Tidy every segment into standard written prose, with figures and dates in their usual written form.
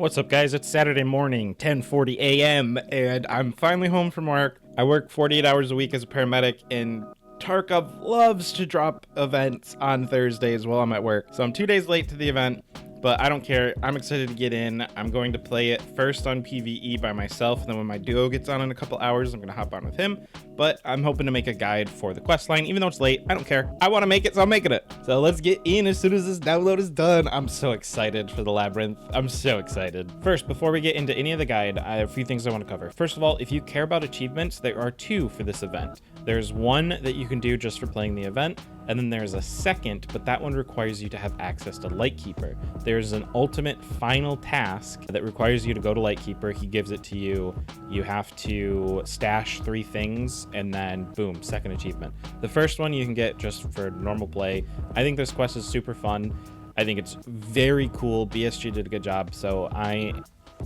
What's up, guys? It's Saturday morning, 10:40 a.m., and I'm finally home from work. I work 48 hours a week as a paramedic, and Tarkov loves to drop events on Thursdays while I'm at work. So I'm 2 days late to the event, but I don't care. I'm excited to get in. I'm going to play it first on PvE by myself, and then when my duo gets on in a couple hours, I'm going to hop on with him. But I'm hoping to make a guide for the quest line. Even though it's late, I don't care. I want to make it, so I'm making it. So let's get in as soon as this download is done. I'm so excited for the Labyrinth. I'm so excited. First, before we get into any of the guide, I have a few things I want to cover. First of all, if you care about achievements, there are two for this event. There's one that you can do just for playing the event, and then there's a second, but that one requires you to have access to Lightkeeper. There's an ultimate final task that requires you to go to Lightkeeper. He gives it to you. You have to stash 3 things, and then boom, second achievement. The first one you can get just for normal play. I think this quest is super fun. I think it's very cool. BSG did a good job, so I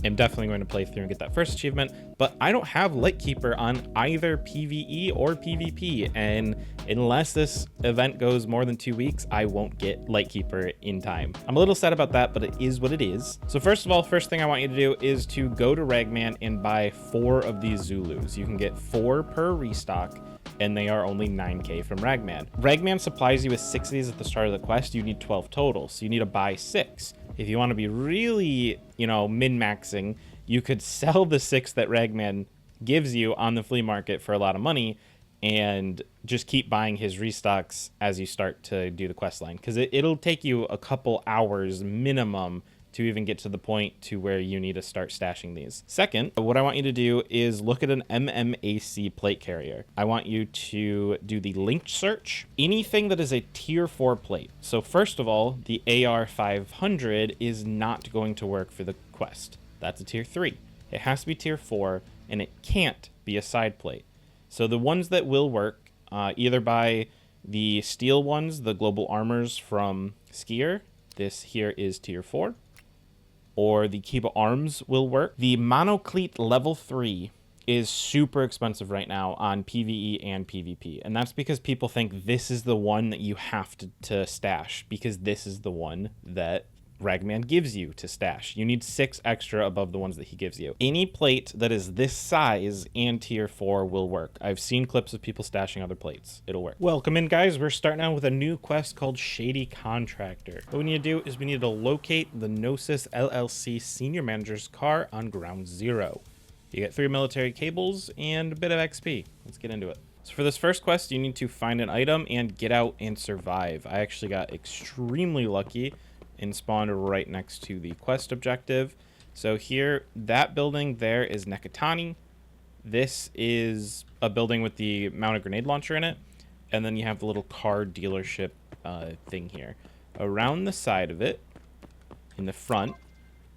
am definitely going to play through and get that first achievement, but I don't have Lightkeeper on either PvE or PvP, and unless this event goes more than 2 weeks, I won't get Lightkeeper in time. I'm a little sad about that, but it is what it is. So first of all, first thing I want you to do is to go to Ragman and buy 4 of these Zulus. You can get 4 per restock, and they are only 9k from Ragman. Ragman supplies you with 6 of these at the start of the quest. You need 12 total, so you need to buy 6. If you want to be really, min-maxing, you could sell the 6 that Ragman gives you on the flea market for a lot of money and just keep buying his restocks as you start to do the quest line, because it'll take you a couple hours minimum to even get to the point to where you need to start stashing these. Second, what I want you to do is look at an MMAC plate carrier. I want you to do the linked search. Anything that is a tier 4 plate. So first of all, the AR500 is not going to work for the quest. That's a tier 3. It has to be tier 4, and it can't be a side plate. So the ones that will work, either by the steel ones, the global armors from Skier. This here is tier 4. Or the Kiba arms will work. The monoclete level 3 is super expensive right now on PvE and PvP. And that's because people think this is the one that you have to stash, because this is the one that Ragman gives you to stash. You need 6 extra above the ones that he gives you. Any plate that is this size and tier 4 will work. I've seen clips of people stashing other plates. It'll work. Welcome in, guys. We're starting out with a new quest called Shady Contractor. What we need to do is we need to locate the Knossos LLC senior manager's car on ground 0. You get 3 military cables and a bit of XP. Let's get into it. So for this first quest, you need to find an item and get out and survive. I actually got extremely lucky and spawned right next to the quest objective. So here, that building there is Nekatani. This is a building with the mounted grenade launcher in it. And then you have the little car dealership thing here. Around the side of it, in the front,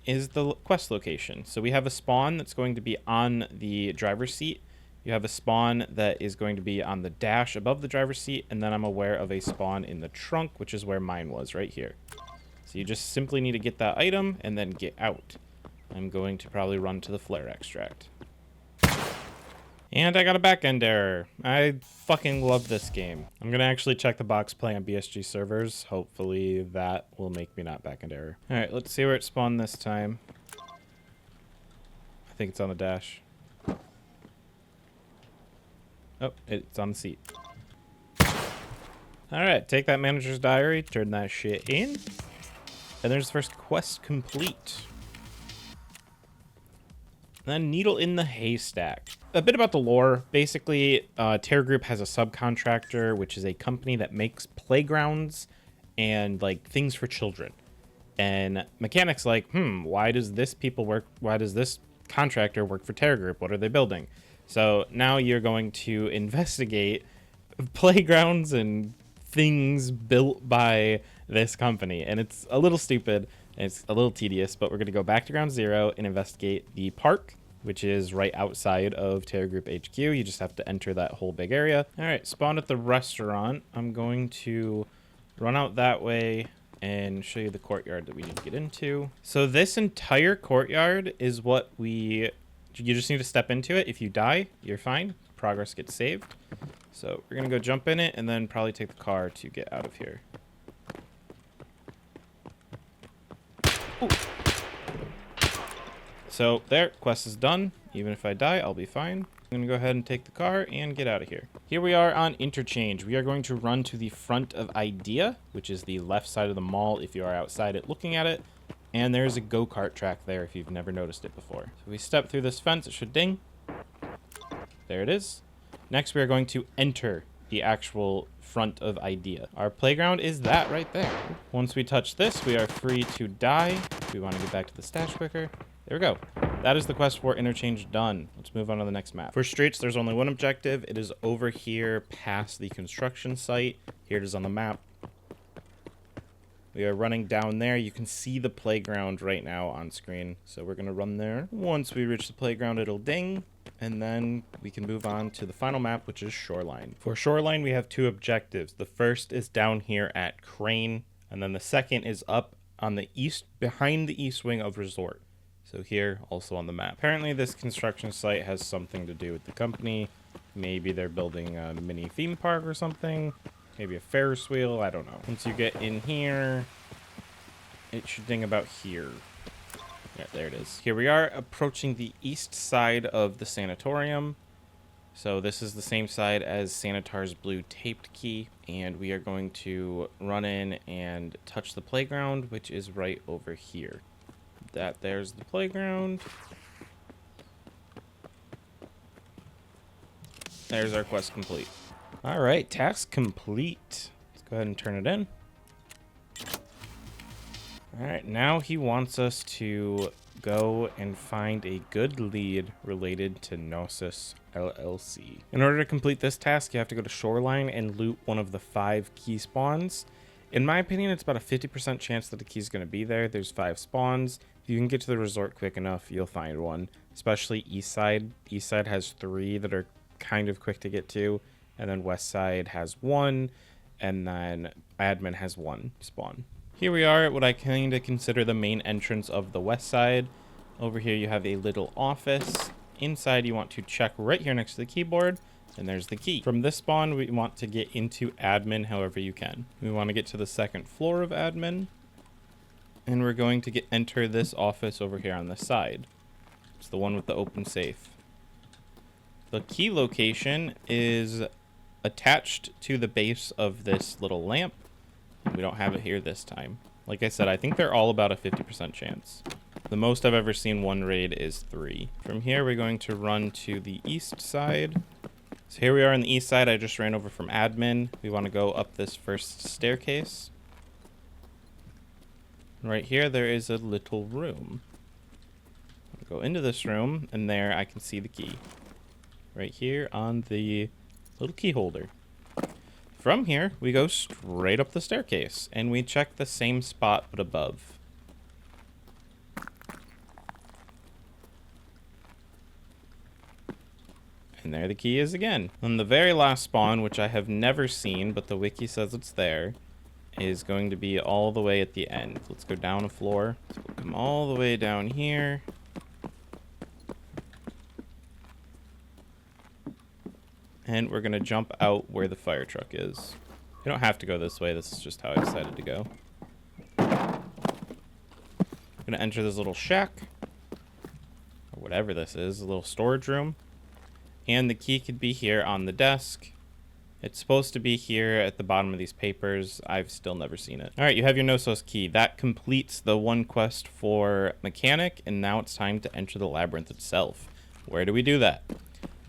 is the quest location. So we have a spawn that's going to be on the driver's seat. You have a spawn that is going to be on the dash above the driver's seat. And then I'm aware of a spawn in the trunk, which is where mine was, right here. So you just simply need to get that item and then get out. I'm going to probably run to the flare extract. And I got a backend error. I fucking love this game. I'm going to actually check the box play on BSG servers. Hopefully that will make me not backend error. All right, let's see where it spawned this time. I think it's on the dash. Oh, it's on the seat. All right, take that manager's diary, turn that shit in. And there's the first quest complete. Then Needle in the Haystack. A bit about the lore. Basically, Terror Group has a subcontractor, which is a company that makes playgrounds and like things for children. And Mechanic's like, why does this contractor work for Terror Group? What are they building? So now you're going to investigate playgrounds and things built by this company, and it's a little stupid, it's a little tedious, but we're going to go back to ground 0 and investigate the park, which is right outside of Terror Group HQ. You just have to enter that whole big area. All right, spawned at the restaurant. I'm going to run out that way and show you the courtyard that we need to get into. So this entire courtyard is what you just need to step into it. If you die, you're fine. Progress gets saved. So we're going to go jump in it and then probably take the car to get out of here. Ooh. So there, quest is done. Even if I die, I'll be fine. I'm gonna go ahead and take the car and get out of here. Here we are on Interchange. We are going to run to the front of Idea, which is the left side of the mall if you are outside it looking at it. And there's a go-kart track there if you've never noticed it before. So we step through this fence, it should ding. There it is. Next, we are going to enter the actual front of Idea. Our playground is that right there. Once we touch this, we are free to die. If we want to get back to the stash quicker. There we go. That is the quest for Interchange done. Let's move on to the next map. For streets, there's only one objective. It is over here past the construction site. Here it is on the map. We are running down there. You can see the playground right now on screen. So we're going to run there. Once we reach the playground, it'll ding. And then we can move on to the final map, which is Shoreline. For Shoreline, we have two objectives. The first is down here at Crane. And then the second is up on the east, behind the east wing of Resort. So here, also on the map. Apparently this construction site has something to do with the company. Maybe they're building a mini theme park or something. Maybe a Ferris wheel, I don't know. Once you get in here, it should ding about here. Yeah, there it is. Here we are approaching the east side of the sanatorium. So this is the same side as Sanitar's blue taped key. And we are going to run in and touch the playground, which is right over here. There's the playground. There's our quest complete. All right, task complete. Let's go ahead and turn it in. All right, now he wants us to go and find a good lead related to Knossos LLC. In order to complete this task, you have to go to Shoreline and loot one of the 5 key spawns. In my opinion, it's about a 50% chance that the key is going to be there. There's 5 spawns. If you can get to the resort quick enough, you'll find one. Especially East Side. East Side has 3 that are kind of quick to get to. And then West Side has 1. And then Admin has 1 spawn. Here we are at what I kind of consider the main entrance of the West Side. Over here you have a little office. Inside you want to check right here next to the keyboard. And there's the key. From this spawn, we want to get into Admin however you can. We want to get to the 2nd floor of Admin. And we're going to enter this office over here on the side. It's the one with the open safe. The key location is attached to the base of this little lamp. We don't have it here this time. Like I said, I think they're all about a 50% chance. The most I've ever seen one raid is 3. From here, we're going to run to the east side. So here we are on the east side. I just ran over from Admin. We want to go up this first staircase. Right here, there is a little room. I'll go into this room, and there I can see the key. Right here on the little key holder. From here, we go straight up the staircase, and we check the same spot but above. And there the key is again. And the very last spawn, which I have never seen, but the wiki says it's there, is going to be all the way at the end. Let's go down a floor. So we'll come all the way down here. And we're going to jump out where the fire truck is. You don't have to go this way. This is just how I decided to go. I'm going to enter this little shack. Or whatever this is. A little storage room. And the key could be here on the desk. It's supposed to be here at the bottom of these papers. I've still never seen it. All right, you have your Knossos Key. That completes the one quest for Mechanic, and now it's time to enter the labyrinth itself. Where do we do that?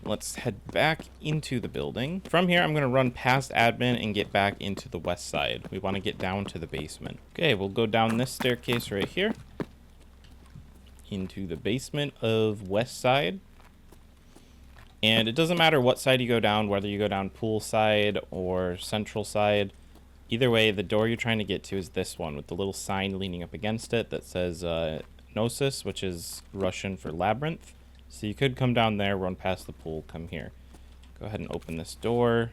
Let's head back into the building. From here, I'm going to run past Admin and get back into the west side. We want to get down to the basement. Okay, we'll go down this staircase right here. Into the basement of west side. And it doesn't matter what side you go down, whether you go down pool side or central side. Either way, the door you're trying to get to is this one with the little sign leaning up against it that says Knossos, which is Russian for labyrinth. So you could come down there, run past the pool, come here. Go ahead and open this door.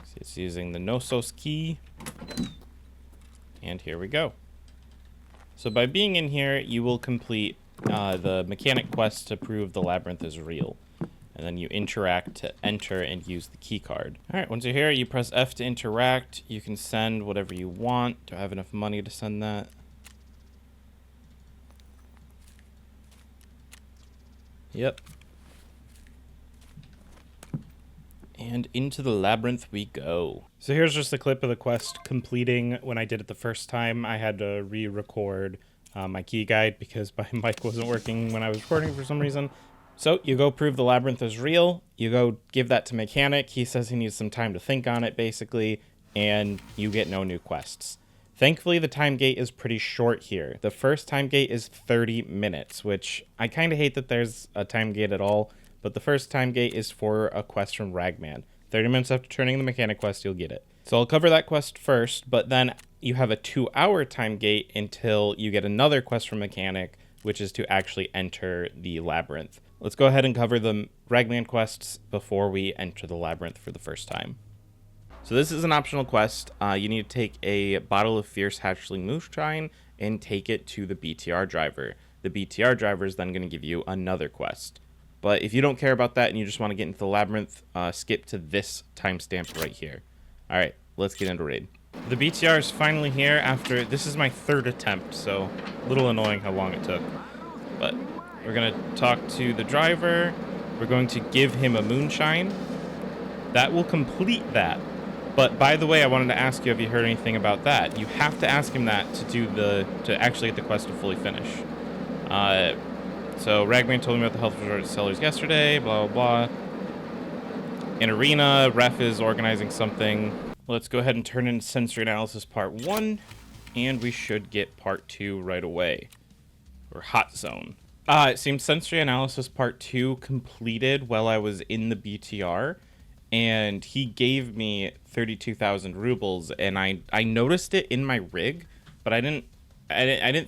See, it's using the Knossos Key. And here we go. So by being in here, you will complete the mechanic quest to prove the labyrinth is real. And then you interact to enter and use the key card. All right, once you're here, you press F to interact. You can send whatever you want. Do I have enough money to send that? Yep. And into the labyrinth we go. So here's just a clip of the quest completing. When I did it the first time, I had to re-record my key guide because my mic wasn't working when I was recording for some reason. So you go prove the labyrinth is real. You go give that to Mechanic. He says he needs some time to think on it, basically, and you get no new quests. Thankfully, the time gate is pretty short here. The first time gate is 30 minutes, which I kind of hate that there's a time gate at all. But the first time gate is for a quest from Ragman. 30 minutes after turning the Mechanic quest, you'll get it. So I'll cover that quest first, but then you have a 2-hour time gate until you get another quest from Mechanic, which is to actually enter the labyrinth. Let's go ahead and cover the Ragman quests before we enter the labyrinth for the first time. So this is an optional quest. You need to take a bottle of Fierce Hatchling Moonshine and take it to the BTR driver. The BTR driver is then going to give you another quest. But if you don't care about that and you just want to get into the labyrinth, skip to this timestamp right here. All right, let's get into raid. The BTR is finally here after, this is my 3rd attempt, so a little annoying how long it took. But we're going to talk to the driver. We're going to give him a moonshine. That will complete that. But by the way, I wanted to ask you, have you heard anything about that? You have to ask him that to actually get the quest to fully finish. So Ragman told me about the health resort sellers yesterday, blah, blah, blah. In Arena, Ref is organizing something. Let's go ahead and turn in Sensory Analysis Part 1, and we should get Part 2 right away. Or Hot Zone. It seems Sensory Analysis Part 2 completed while I was in the BTR, and he gave me 32,000 rubles, and I noticed it in my rig, but I didn't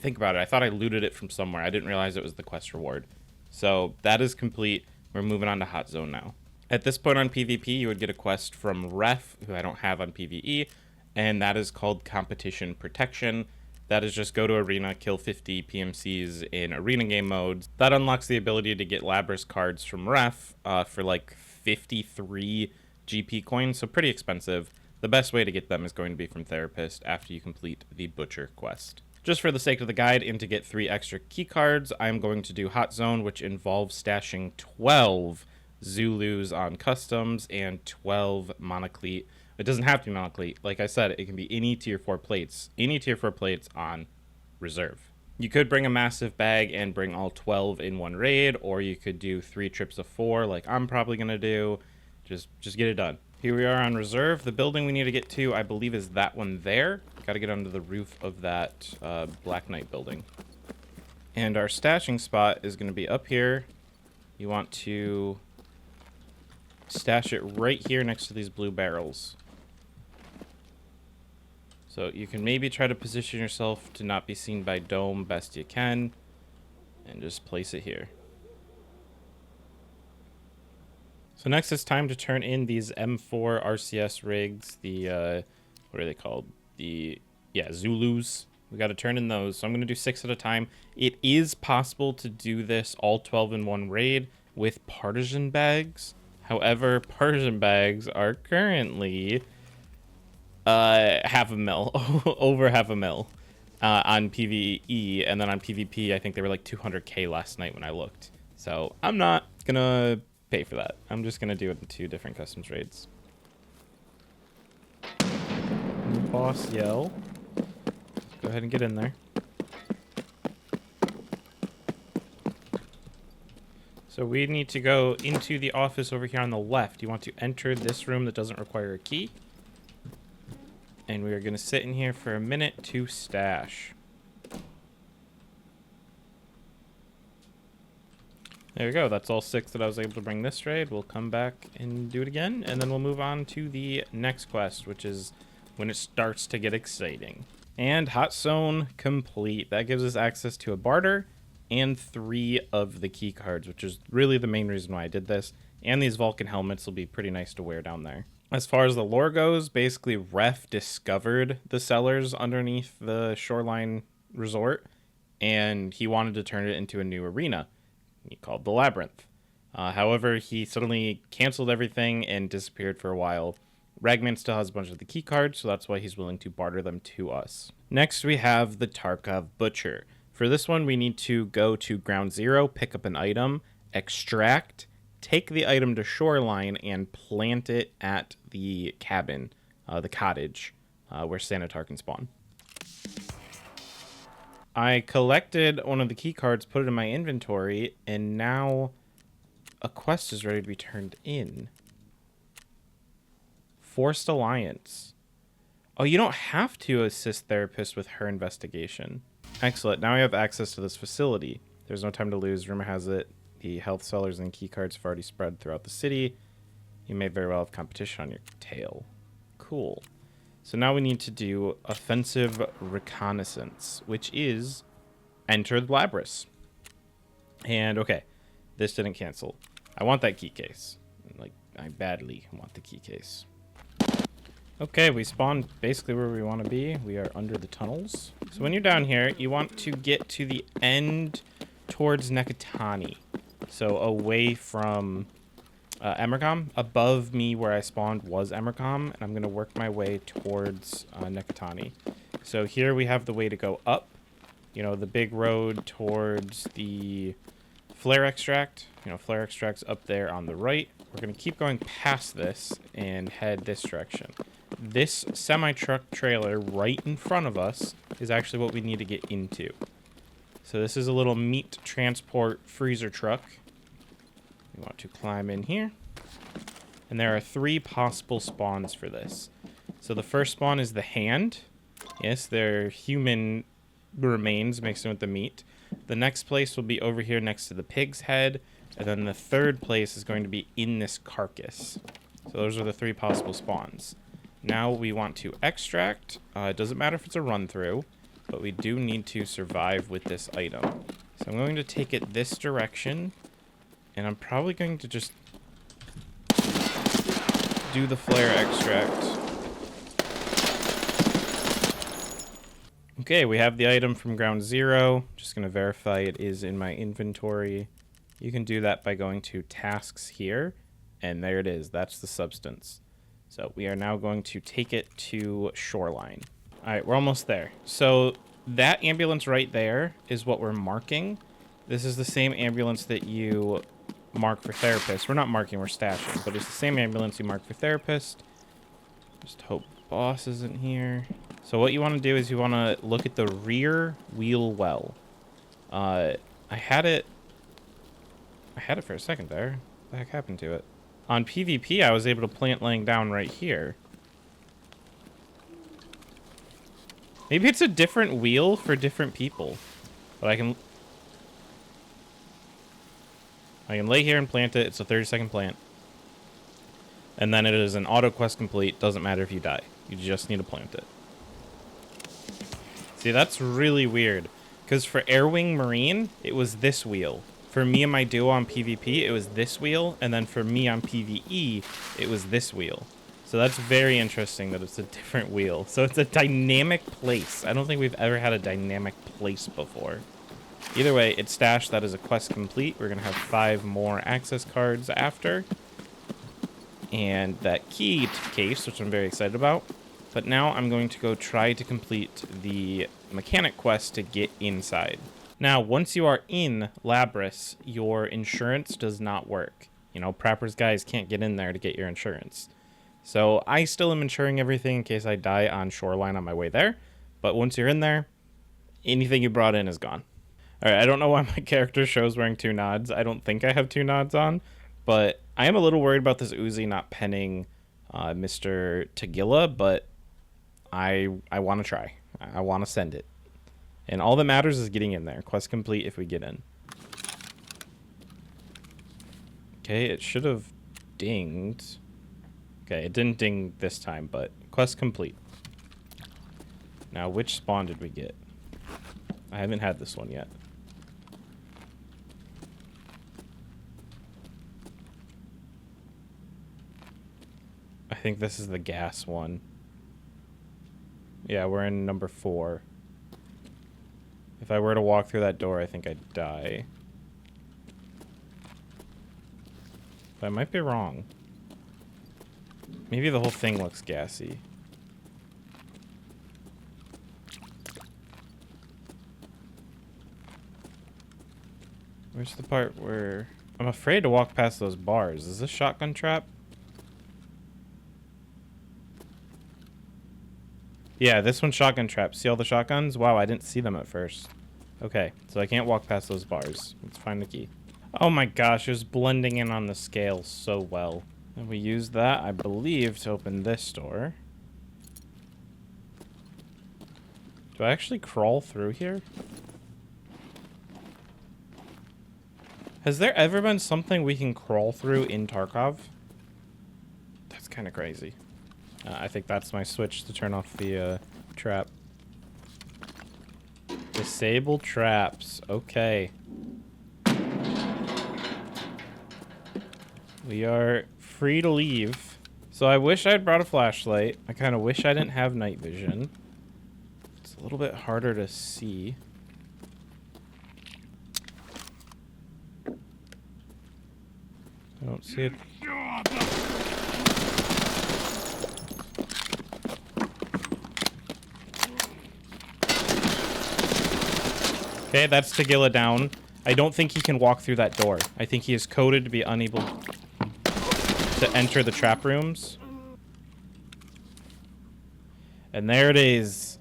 think about it. I thought I looted it from somewhere. I didn't realize it was the quest reward. So that is complete. We're moving on to Hot Zone now. At this point on PvP, you would get a quest from Ref, who I don't have on PvE, and that is called Competition Protection. That is just go to Arena, kill 50 PMCs in Arena game modes. That unlocks the ability to get Labrys cards from Ref for like 53 GP coins, so pretty expensive. The best way to get them is going to be from Therapist after you complete the Butcher quest. Just for the sake of the guide and to get 3 extra key cards, I'm going to do Hot Zone, which involves stashing 12 Zulus on customs and 12 monoclete. It doesn't have to be monoclete. Like I said, it can be any tier 4 plates. Any tier 4 plates on reserve. You could bring a massive bag and bring all 12 in one raid, or you could do 3 trips of 4 like I'm probably going to do. Just get it done. Here we are on reserve. The building we need to get to, I believe, is that one there. Got to get under the roof of that Black Knight building. And our stashing spot is going to be up here. You want to stash it right here next to these blue barrels. So you can maybe try to position yourself to not be seen by Dome best you can. And just place it here. So next it's time to turn in these M4 RCS rigs, the, what are they called? Zulus. We got to turn in those. So I'm going to do 6 at a time. It is possible to do this all 12 in one raid with partisan bags. However, partisan bags are currently half a mil, over half a mil on PvE. And then on PvP, I think they were like 200k last night when I looked. So I'm not going to pay for that. I'm just going to do it in 2 different customs raids. New boss yell. Go ahead and get in there. So we need to go into the office over here on the left. You want to enter this room that doesn't require a key. And we are going to sit in here for a minute to stash. There we go. That's all 6 that I was able to bring this raid. We'll come back and do it again. And then we'll move on to the next quest, which is when it starts to get exciting. And Hot Zone complete. That gives us access to a barter and 3 of the key cards, which is really the main reason why I did this. And these Vulcan helmets will be pretty nice to wear down there. As far as the lore goes, basically Ref discovered the cellars underneath the Shoreline Resort, and he wanted to turn it into a new arena. He called the Labyrinth. However, he suddenly canceled everything and disappeared for a while. Ragman still has a bunch of the key cards, so that's why he's willing to barter them to us. Next, we have the Tarkov Butcher. For this one, we need to go to Ground Zero, pick up an item, extract, take the item to shoreline, and plant it at the cabin, the cottage, where Sanitar can spawn. I collected one of the key cards, put it in my inventory, and now a quest is ready to be turned in. Forced Alliance. Oh, you don't have to assist therapist with her investigation. Excellent. Now I have access to this facility. There's no time to lose. Rumor has it the health sellers and key cards have already spread throughout the city. You may very well have competition on your tail. Cool. So now we need to do offensive reconnaissance, which is enter the Labyrinth. And okay, this didn't cancel. I want that key case. Like, I badly want the key case. Okay, we spawned basically where we want to be. We are under the tunnels. So when you're down here, you want to get to the end towards Nekatani. So away from Emercom. Above me where I spawned was Emercom, and I'm going to work my way towards Nekatani. So here we have the way to go up. You know, the big road towards the flare extract. You know, flare extract's up there on the right. We're going to keep going past this and head this direction. This semi-truck trailer right in front of us is actually what we need to get into. So this is a little meat transport freezer truck. We want to climb in here. And there are 3 possible spawns for this. So the first spawn is the hand. Yes, they're human remains mixed in with the meat. The next place will be over here next to the pig's head. And then the third place is going to be in this carcass. So those are the 3 possible spawns. Now we want to extract. It doesn't matter if it's a run through, but we do need to survive with this item. So I'm going to take it this direction, and I'm probably going to just do the flare extract. Okay, we have the item from ground 0. Just going to verify it is in my inventory. You can do that by going to tasks here, and there it is. That's the substance. So we are now going to take it to shoreline. All right, we're almost there. So that ambulance right there is what we're marking. This is the same ambulance that you mark for therapist. We're not marking, we're stashing, but it's the same ambulance you mark for therapist. Just hope boss isn't here. So what you want to do is you want to look at the rear wheel well. I had it for a second there. What the heck happened to it? On PvP, I was able to plant laying down right here. Maybe it's a different wheel for different people. But I can lay here and plant it. It's a 30-second plant. And then it is an auto quest complete. Doesn't matter if you die. You just need to plant it. See, that's really weird. Because for Airwing Marine, it was this wheel. For me and my duo on PvP, it was this wheel, and then for me on PvE, it was this wheel. So that's very interesting that it's a different wheel. So it's a dynamic place. I don't think we've ever had a dynamic place before. Either way, it's stashed. That is a quest complete. We're going to have 5 more access cards after. And that key case, which I'm very excited about. But now I'm going to go try to complete the mechanic quest to get inside. Now, once you are in Labyrinth, your insurance does not work. You know, Prapper's guys can't get in there to get your insurance. So I still am insuring everything in case I die on shoreline on my way there. But once you're in there, anything you brought in is gone. All right, I don't know why my character shows wearing 2 nods. I don't think I have 2 nods on. But I am a little worried about this Uzi not penning Mr. Tagilla, but I want to try. I want to send it. And all that matters is getting in there. Quest complete if we get in. Okay, it should have dinged. Okay, it didn't ding this time, but quest complete. Now, which spawn did we get? I haven't had this one yet. I think this is the gas one. Yeah, we're in number 4. If I were to walk through that door, I think I'd die. But I might be wrong. Maybe the whole thing looks gassy. Where's the part where I'm afraid to walk past those bars. Is this shotgun trap? Yeah, this one's shotgun trap. See all the shotguns? Wow, I didn't see them at first. Okay, so I can't walk past those bars. Let's find the key. Oh my gosh, it was blending in on the scale so well. And we use that, I believe, to open this door. Do I actually crawl through here? Has there ever been something we can crawl through in Tarkov? That's kind of crazy. I think that's my switch to turn off the trap. Disable traps. Okay. We are free to leave. So I wish I had brought a flashlight. I kind of wish I didn't have night vision. It's a little bit harder to see. I don't see it. Okay, that's Tagilla down. I don't think he can walk through that door. I think he is coded to be unable to enter the trap rooms. And there it is.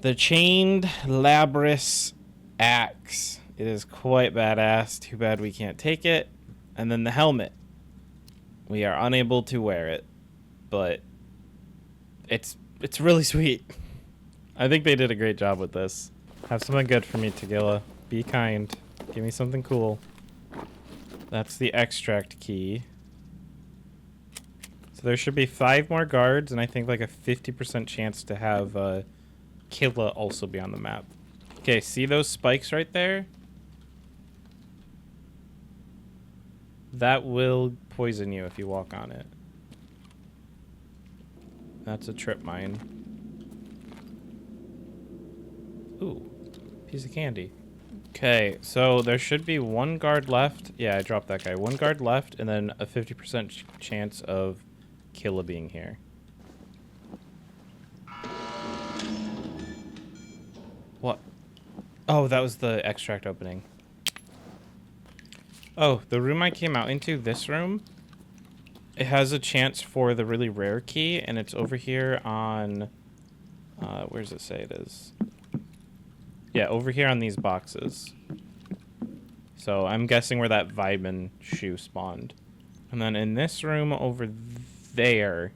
The chained Labyrinth axe. It is quite badass. Too bad we can't take it. And then the helmet. We are unable to wear it. But it's really sweet. I think they did a great job with this. Have something good for me, Tagilla. Be kind. Give me something cool. That's the extract key. So there should be 5 more guards, and I think like a 50% chance to have Killa also be on the map. Okay, see those spikes right there? That will poison you if you walk on it. That's a trip mine. Ooh. Piece of candy. Okay, so there should be 1 guard left. Yeah, I dropped that guy. 1 guard left, and then a 50% chance of Killa being here. What? Oh, that was the extract opening. Oh, the room I came out into, this room, it has a chance for the really rare key, and it's over here on... where does it say it is? Yeah, over here on these boxes. So I'm guessing where that Weidman shoe spawned. And then in this room over there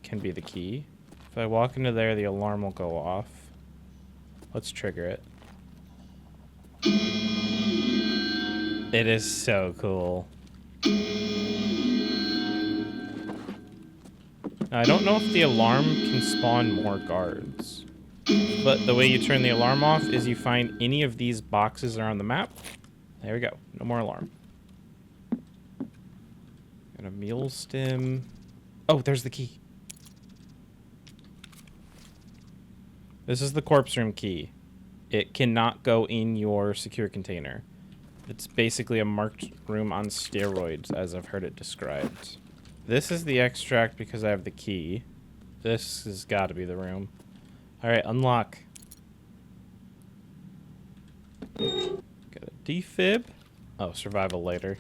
can be the key. If I walk into there, the alarm will go off. Let's trigger it. It is so cool. Now, I don't know if the alarm can spawn more guards. But the way you turn the alarm off is you find any of these boxes that are on the map. There we go. No more alarm. Got a mule stim. Oh, there's the key. This is the corpse room key. It cannot go in your secure container. It's basically a marked room on steroids, as I've heard it described. This is the extract because I have the key. This has got to be the room. Alright, unlock. Got a defib. Oh, survival later.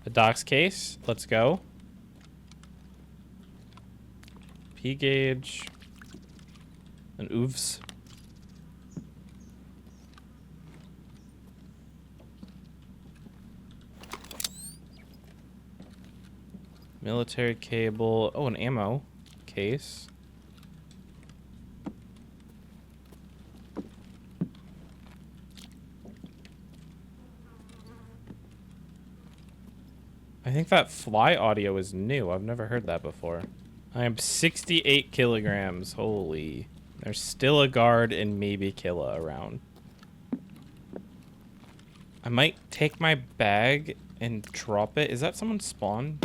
A docs case. Let's go. P gauge. An oofs. Military cable. Oh, an ammo case. I think that fly audio is new. I've never heard that before. I am 68 kilograms. Holy. There's still a guard and maybe Killa around. I might take my bag and drop it. Is that someone's spawn?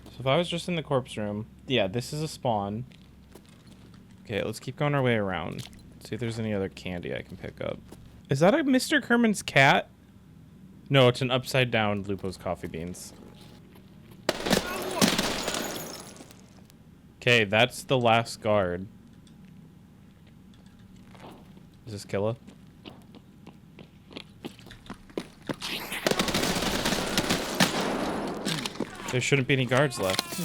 So if I was just in the corpse room. Yeah, this is a spawn. Okay, let's keep going our way around. See if there's any other candy I can pick up. Is that a Mr. Kerman's cat? No, it's an upside down Lupo's coffee beans. Okay, that's the last guard. Is this Killa? There shouldn't be any guards left.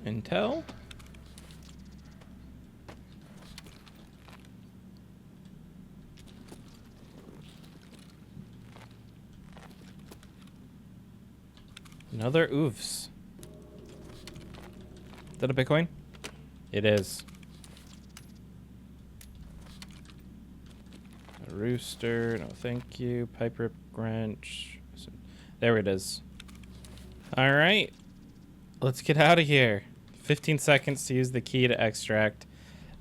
Intel? Another oofs. Is that a Bitcoin? It is. A rooster, no thank you. Pipe rip wrench. There it is. All right. Let's get out of here. 15 seconds to use the key to extract.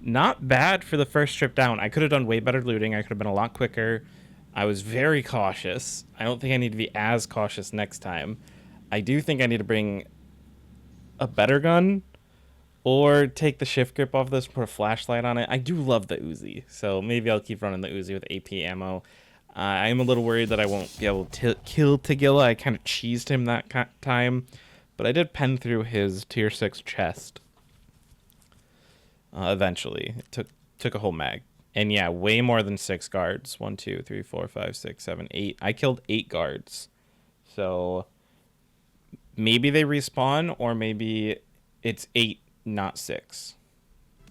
Not bad for the first trip down. I could have done way better looting. I could have been a lot quicker. I was very cautious. I don't think I need to be as cautious next time. I do think I need to bring a better gun or take the shift grip off this, put a flashlight on it. I do love the Uzi, so maybe I'll keep running the Uzi with AP ammo. I am a little worried that I won't be able to kill Tagilla. I kind of cheesed him that time, but I did pen through his tier 6 chest. Eventually, it took a whole mag. And yeah, way more than 6 guards. 1, 2, 3, 4, 5, 6, 7, 8. I killed 8 guards. So maybe they respawn, or maybe it's 8, not 6.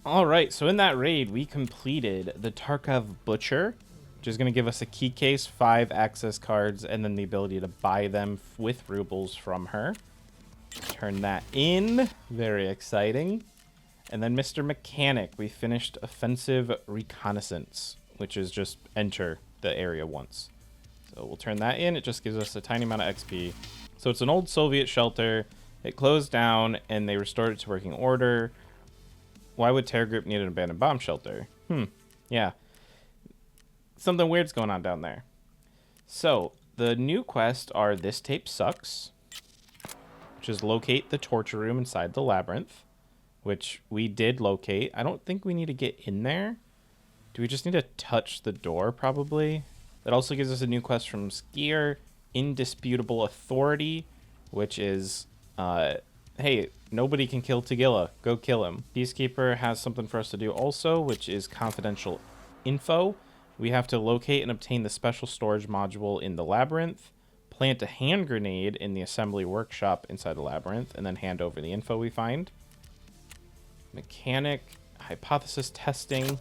All right, so in that raid, we completed the Tarkov Butcher, which is going to give us a key case, 5 access cards, and then the ability to buy them with rubles from her. Turn that in. Very exciting. And then Mr. Mechanic, we finished Offensive Reconnaissance, which is just enter the area once. So we'll turn that in. It just gives us a tiny amount of XP. So it's an old Soviet shelter. It closed down, and they restored it to working order. Why would Terror Group need an abandoned bomb shelter? Yeah. Something weird's going on down there. So the new quests are This Tape Sucks, which is locate the torture room inside the labyrinth, which we did locate. I don't think we need to get in there. Do we just need to touch the door, probably? That also gives us a new quest from Skier, Indisputable Authority, which is, hey, nobody can kill Tagilla. Go kill him. Peacekeeper has something for us to do also, which is confidential info. We have to locate and obtain the special storage module in the labyrinth, plant a hand grenade in the assembly workshop inside the labyrinth, and then hand over the info we find. Mechanic hypothesis testing.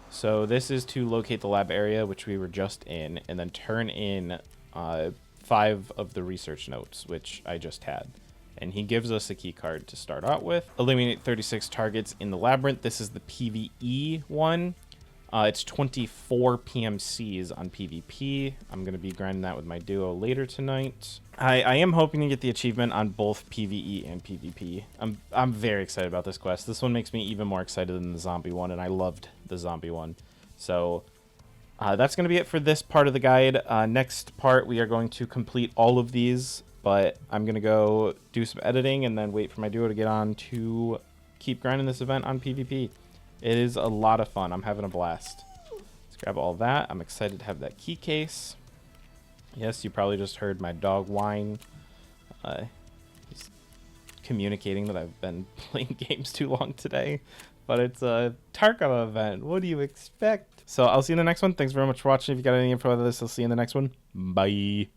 So this is to locate the lab area, which we were just in, and then turn in 5 of the research notes, which I just had. And he gives us a key card to start out with. Eliminate 36 targets in the labyrinth. This is the PvE one. It's 24 PMCs on PvP. I'm going to be grinding that with my duo later tonight. I am hoping to get the achievement on both PvE and PvP. I'm very excited about this quest. This one makes me even more excited than the zombie one, and I loved the zombie one. So that's going to be it for this part of the guide. Next part, we are going to complete all of these, but I'm going to go do some editing and then wait for my duo to get on to keep grinding this event on PvP. It is a lot of fun. I'm having a blast. Let's grab all that. I'm excited to have that key case. Yes, you probably just heard my dog whine. He's communicating that I've been playing games too long today. But it's a Tarkov event. What do you expect? So I'll see you in the next one. Thanks very much for watching. If you got any info out of this, I'll see you in the next one. Bye.